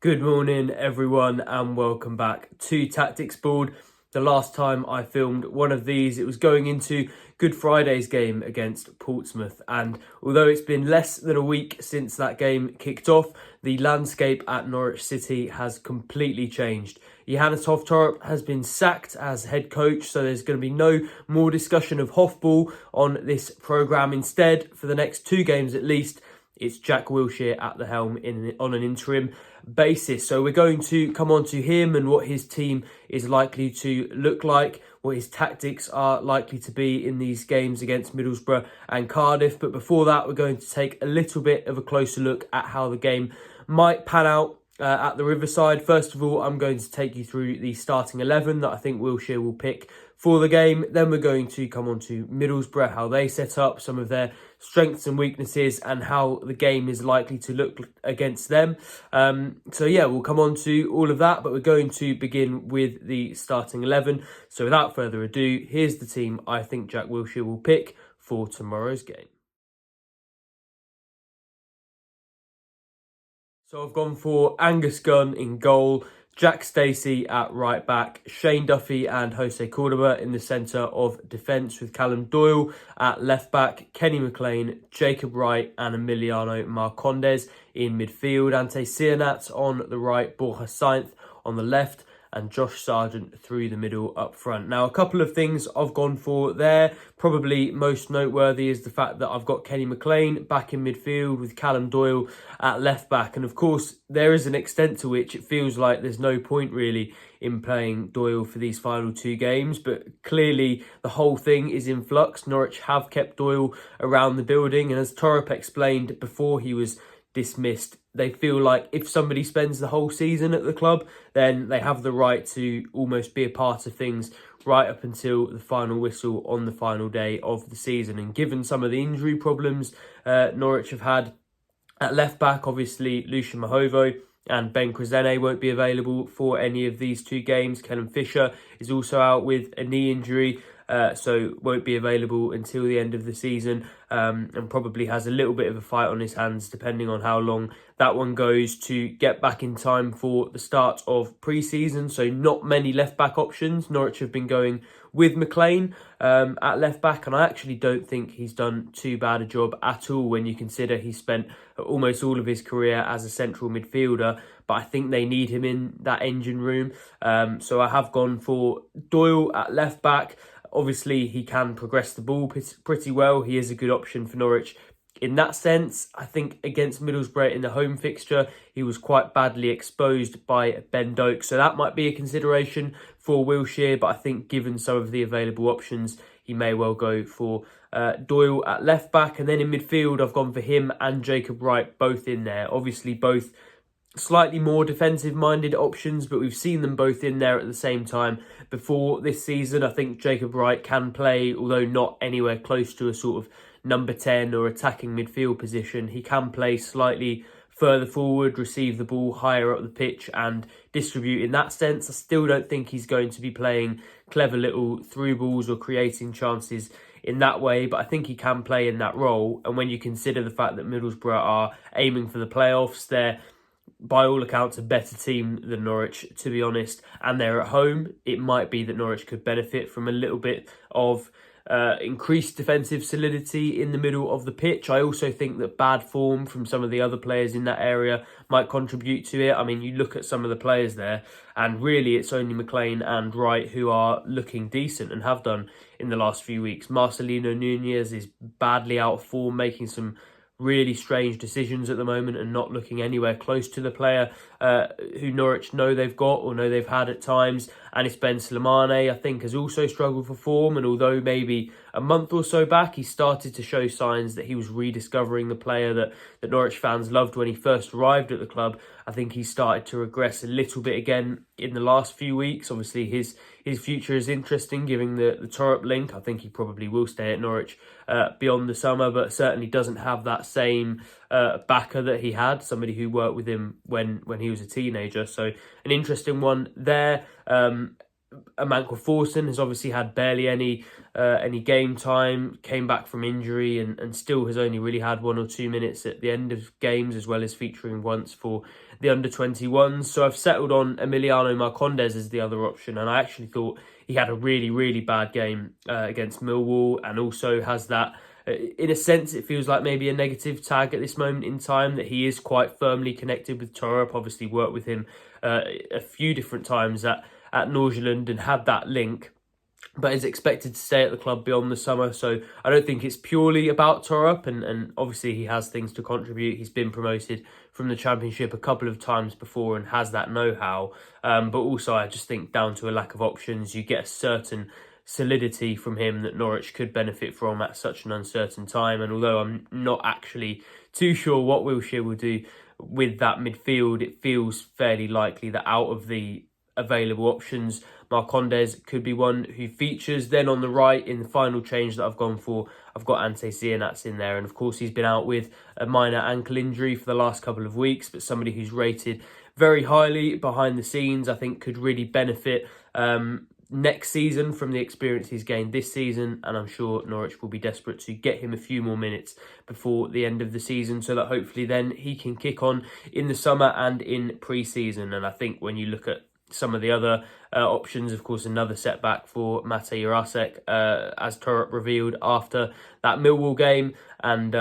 Good morning, everyone, and welcome back to Tactics Board. The last time I filmed one of these, it was going into Good Friday's game against Portsmouth. And although it's been less than a week since that game kicked off, the landscape at Norwich City has completely changed. Johannes Hoftorp has been sacked as head coach, so there's going to be no more discussion of Hofball on this programme. Instead, for the next two games at least, it's Jack Wilshere at the helm on an interim basis. So we're going to come on to him and what his team is likely to look like, what his tactics are likely to be in these games against Middlesbrough and Cardiff. But before that, we're going to take a little bit of a closer look at how the game might pan out at the Riverside. First of all, I'm going to take you through the starting 11 that I think Wilshere will pick for the game. Then we're going to come on to Middlesbrough, how they set up, some of their strengths and weaknesses, and how the game is likely to look against them. We'll come on to all of that, but we're going to begin with the starting 11. So without further ado, here's the team I think Jack Wilshere will pick for tomorrow's game. So I've gone for Angus Gunn in goal, Jack Stacey at right back, Shane Duffy and Jose Cordoba in the centre of defence, with Callum Doyle at left back, Kenny McLean, Jacob Wright and Emiliano Marcondes in midfield, Ante Sianat on the right, Borja Sainz on the left, and Josh Sargent through the middle up front. Now, a couple of things I've gone for there. Probably most noteworthy is the fact that I've got Kenny McLean back in midfield with Callum Doyle at left back. And of course, there is an extent to which it feels like there's no point really in playing Doyle for these final two games. But clearly, the whole thing is in flux. Norwich have kept Doyle around the building. And as Torp explained before he was dismissed, they feel like if somebody spends the whole season at the club, then they have the right to almost be a part of things right up until the final whistle on the final day of the season. And given some of the injury problems Norwich have had at left back, obviously Lucian Mahovo and Ben Krezene won't be available for any of these two games. Kellen Fisher is also out with a knee injury, so won't be available until the end of the season, and probably has a little bit of a fight on his hands depending on how long that one goes to get back in time for the start of pre-season. So not many left-back options. Norwich have been going with McLean at left-back, and I actually don't think he's done too bad a job at all when you consider he spent almost all of his career as a central midfielder. But I think they need him in that engine room. So I have gone for Doyle at left-back. Obviously, he can progress the ball pretty well. He is a good option for Norwich in that sense. I think against Middlesbrough in the home fixture, he was quite badly exposed by Ben Doak. So that might be a consideration for Wilshere. But I think given some of the available options, he may well go for Doyle at left back. And then in midfield, I've gone for him and Jacob Wright both in there. Obviously, both slightly more defensive-minded options, but we've seen them both in there at the same time before this season. I think Jacob Wright can play, although not anywhere close to a sort of number 10 or attacking midfield position. He can play slightly further forward, receive the ball higher up the pitch and distribute in that sense. I still don't think he's going to be playing clever little through balls or creating chances in that way, but I think he can play in that role. And when you consider the fact that Middlesbrough are aiming for the playoffs, they're by all accounts a better team than Norwich, to be honest, and they're at home. It might be that Norwich could benefit from a little bit of increased defensive solidity in the middle of the pitch. I also think that bad form from some of the other players in that area might contribute to it. I mean, you look at some of the players there, and really it's only McLean and Wright who are looking decent and have done in the last few weeks. Marcelino Nunez is badly out of form, making some really strange decisions at the moment and not looking anywhere close to the player who Norwich know they've got or know they've had at times. And it's Ben Slimane, I think, has also struggled for form. And although maybe a month or so back he started to show signs that he was rediscovering the player that Norwich fans loved when he first arrived at the club, I think he started to regress a little bit again in the last few weeks. Obviously, his future is interesting, given the Torp link. I think he probably will stay at Norwich beyond the summer, but certainly doesn't have that same backer that he had, somebody who worked with him when he was a teenager. So an interesting one there. Amanka Forson has obviously had barely any game time, came back from injury and still has only really had 1 or 2 minutes at the end of games, as well as featuring once for the under-21s. So I've settled on Emiliano Marcondes as the other option, and I actually thought he had a really, really bad game against Millwall, and also has that, in a sense, it feels like maybe a negative tag at this moment in time, that he is quite firmly connected with Torup. Obviously worked with him a few different times at Nordsjælland and had that link, but is expected to stay at the club beyond the summer. So I don't think it's purely about Torup, and obviously he has things to contribute. He's been promoted from the Championship a couple of times before and has that know-how. But also I just think down to a lack of options, you get a certain solidity from him that Norwich could benefit from at such an uncertain time. And although I'm not actually too sure what Wilshere will do with that midfield, it feels fairly likely that out of the available options, Marcondes could be one who features. Then on the right, in the final change that I've gone for, I've got Ante Zianats in there. And of course, he's been out with a minor ankle injury for the last couple of weeks, but somebody who's rated very highly behind the scenes, I think could really benefit next season from the experience he's gained this season. And I'm sure Norwich will be desperate to get him a few more minutes before the end of the season, so that hopefully then he can kick on in the summer and in pre-season. And I think when you look at some of the other options, of course, another setback for Mate Jurasek, as Torup revealed after that Millwall game. And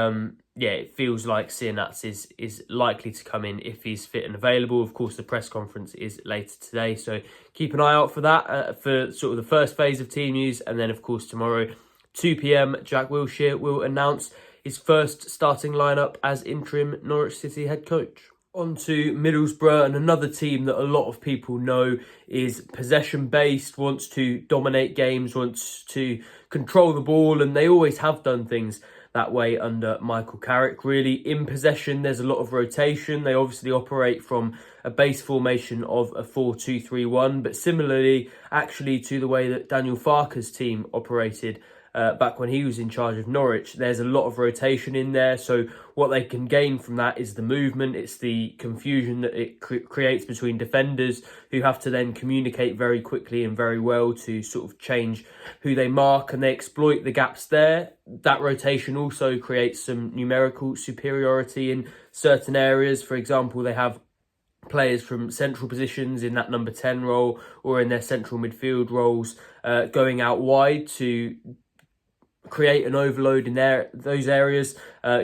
yeah, it feels like Zianats is likely to come in if he's fit and available. Of course, the press conference is later today, so keep an eye out for that, for sort of the first phase of team news. And then, of course, tomorrow, 2 p.m, Jack Wilshere will announce his first starting lineup as interim Norwich City head coach. On to Middlesbrough, and another team that a lot of people know is possession-based, wants to dominate games, wants to control the ball, and they always have done things that way under Michael Carrick. Really, in possession, there's a lot of rotation. They obviously operate from a base formation of a 4-2-3-1, but similarly, actually, to the way that Daniel Farke's team operated back when he was in charge of Norwich, there's a lot of rotation in there. So what they can gain from that is the movement. It's the confusion that it creates between defenders, who have to then communicate very quickly and very well to sort of change who they mark, and they exploit the gaps there. That rotation also creates some numerical superiority in certain areas. For example, they have players from central positions in that number 10 role or in their central midfield roles going out wide to create an overload in those areas,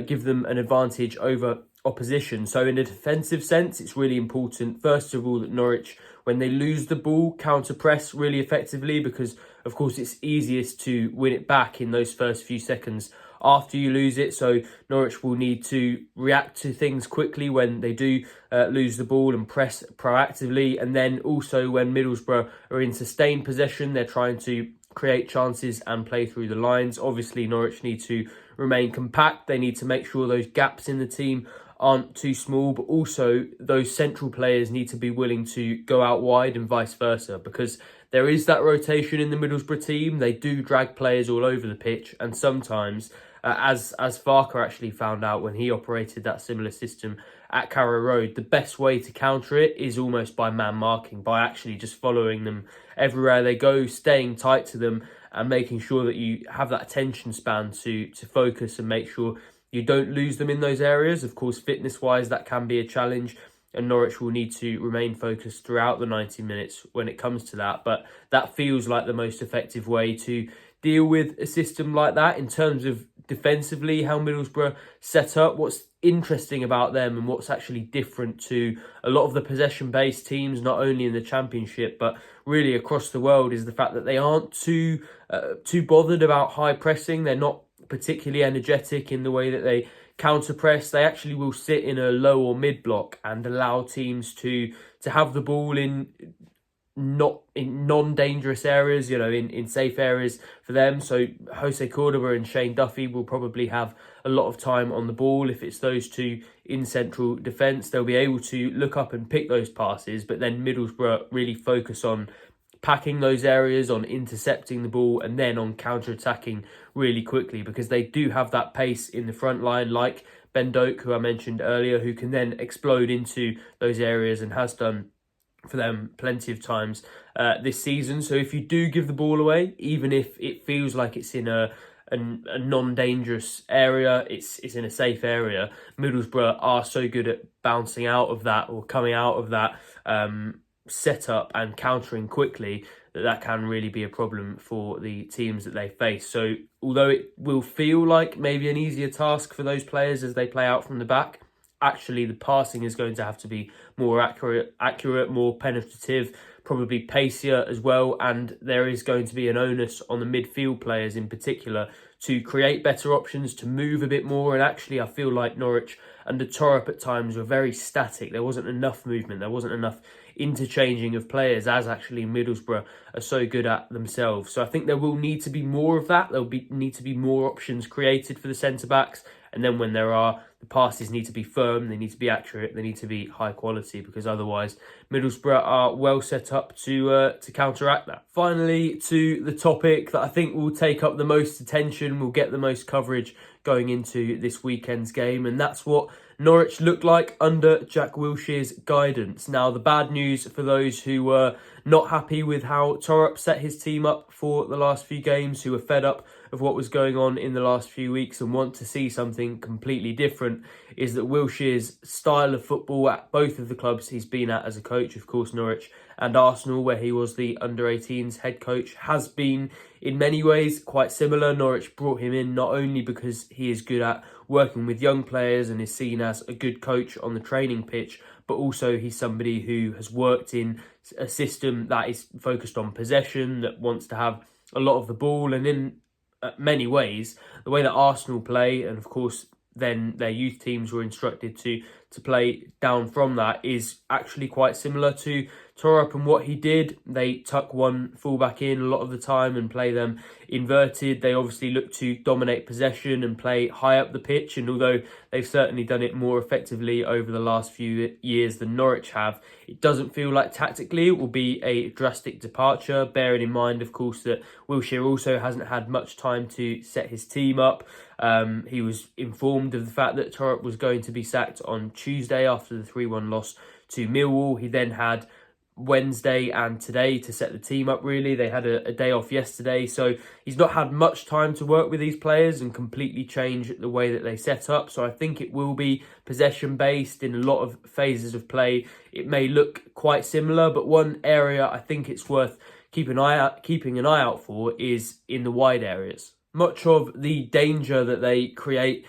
give them an advantage over opposition. So in a defensive sense, it's really important, first of all, that Norwich, when they lose the ball, counter press really effectively, because of course it's easiest to win it back in those first few seconds after you lose it. So Norwich will need to react to things quickly when they do lose the ball and press proactively. And then also when Middlesbrough are in sustained possession, they're trying to create chances and play through the lines. Obviously, Norwich need to remain compact. They need to make sure those gaps in the team aren't too small, but also those central players need to be willing to go out wide and vice versa, because there is that rotation in the Middlesbrough team. They do drag players all over the pitch, and sometimes, as Farke actually found out when he operated that similar system at Carrow Road, the best way to counter it is almost by man marking, by actually just following them everywhere they go, staying tight to them, and making sure that you have that attention span to focus and make sure you don't lose them in those areas. Of course, fitness-wise, that can be a challenge, and Norwich will need to remain focused throughout the 90 minutes when it comes to that. But that feels like the most effective way to deal with a system like that. In terms of defensively, how Middlesbrough set up, what's interesting about them and what's actually different to a lot of the possession-based teams, not only in the Championship but really across the world, is the fact that they aren't too bothered about high pressing. They're not particularly energetic in the way that they counter press. They actually will sit in a low or mid block and allow teams to have the ball in non-dangerous areas, in safe areas for them. So Jose Cordoba and Shane Duffy will probably have a lot of time on the ball. If it's those two in central defence, they'll be able to look up and pick those passes, but then Middlesbrough really focus on packing those areas, on intercepting the ball, and then on counter-attacking really quickly, because they do have that pace in the front line, like Ben Doak, who I mentioned earlier, who can then explode into those areas and has done for them plenty of times this season. So if you do give the ball away, even if it feels like it's in a non-dangerous area, it's in a safe area, Middlesbrough are so good at bouncing out of that or coming out of that setup and countering quickly that can really be a problem for the teams that they face. So although it will feel like maybe an easier task for those players as they play out from the back, actually the passing is going to have to be more accurate, more penetrative, probably pacier as well, and there is going to be an onus on the midfield players in particular to create better options, to move a bit more. And actually I feel like Norwich under Torup at times were very static. There wasn't enough movement, there wasn't enough interchanging of players, as actually Middlesbrough are so good at themselves. So I think there will need to be more of that. There'll need to be more options created for the centre-backs, and then when there are, the passes need to be firm, they need to be accurate, they need to be high quality, because otherwise Middlesbrough are well set up to counteract that. Finally, to the topic that I think will take up the most attention, will get the most coverage going into this weekend's game, and that's what Norwich looked like under Jack Wilshere's guidance. Now, the bad news for those who were not happy with how Torup set his team up for the last few games, who were fed up of what was going on in the last few weeks and want to see something completely different, is that Wilshere's style of football at both of the clubs he's been at as a coach, of course Norwich and Arsenal, where he was the under-18s head coach, has been in many ways quite similar. Norwich brought him in not only because he is good at working with young players and is seen as a good coach on the training pitch, but also he's somebody who has worked in a system that is focused on possession, that wants to have a lot of the ball, and in many ways, the way that Arsenal play, and of course then their youth teams were instructed to play down from that, is actually quite similar to Torup and what he did. They tuck one fullback in a lot of the time and play them inverted. They obviously look to dominate possession and play high up the pitch, and although they've certainly done it more effectively over the last few years than Norwich have, it doesn't feel like tactically it will be a drastic departure, bearing in mind, of course, that Wilshere also hasn't had much time to set his team up. He was informed of the fact that Torup was going to be sacked on Tuesday after the 3-1 loss to Millwall. He then had Wednesday and today to set the team up, really. They had a day off yesterday, so he's not had much time to work with these players and completely change the way that they set up. So I think it will be possession based in a lot of phases of play. It may look quite similar, but one area I think it's worth keeping an eye out for is in the wide areas. Much of the danger that they create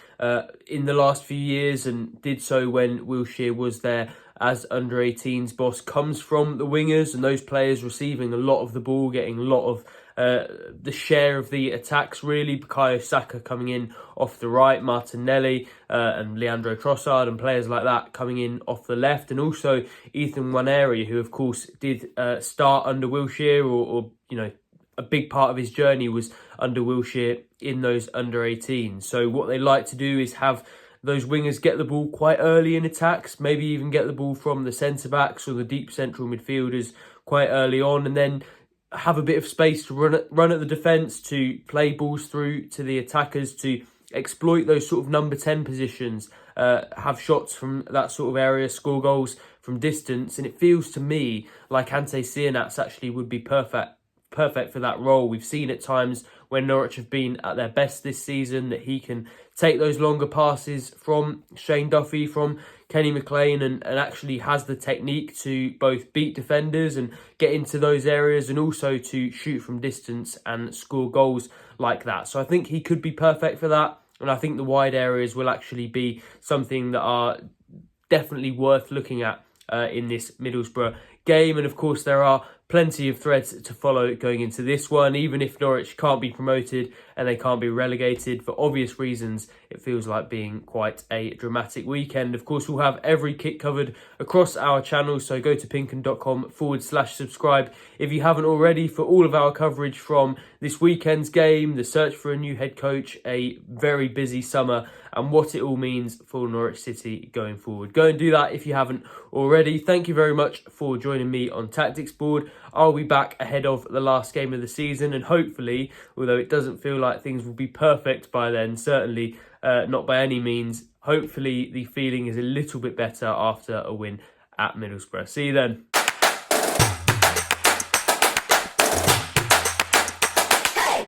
in the last few years, and did so when Wilshere was there as under-18s boss, comes from the wingers and those players receiving a lot of the ball, getting a lot of the share of the attacks, really. Bukayo Saka coming in off the right, Martinelli and Leandro Trossard and players like that coming in off the left, and also Ethan Nwaneri, who of course did start under Wilshere, or you know, a big part of his journey was under Wilshere in those under-18s. So what they like to do is have those wingers get the ball quite early in attacks, maybe even get the ball from the centre-backs or the deep central midfielders quite early on, and then have a bit of space to run at the defence, to play balls through to the attackers, to exploit those sort of number 10 positions, have shots from that sort of area, score goals from distance. And it feels to me like Ante Cianat's actually would be perfect for that role. We've seen at times when Norwich have been at their best this season that he can take those longer passes from Shane Duffy, from Kenny McLean, and actually has the technique to both beat defenders and get into those areas, and also to shoot from distance and score goals like that. So I think he could be perfect for that, and I think the wide areas will actually be something that are definitely worth looking at in this Middlesbrough game. And of course there are plenty of threads to follow going into this one. Even if Norwich can't be promoted and they can't be relegated for obvious reasons, it feels like being quite a dramatic weekend. Of course, we'll have every kick covered across our channel, so go to pinkun.com/subscribe if you haven't already for all of our coverage from this weekend's game, the search for a new head coach, a very busy summer, and what it all means for Norwich City going forward. Go and do that if you haven't already. Thank you very much for joining me on Tactics Board. I'll be back ahead of the last game of the season, and hopefully, although it doesn't feel like things will be perfect by then, certainly not by any means, hopefully the feeling is a little bit better after a win at Middlesbrough. See you then.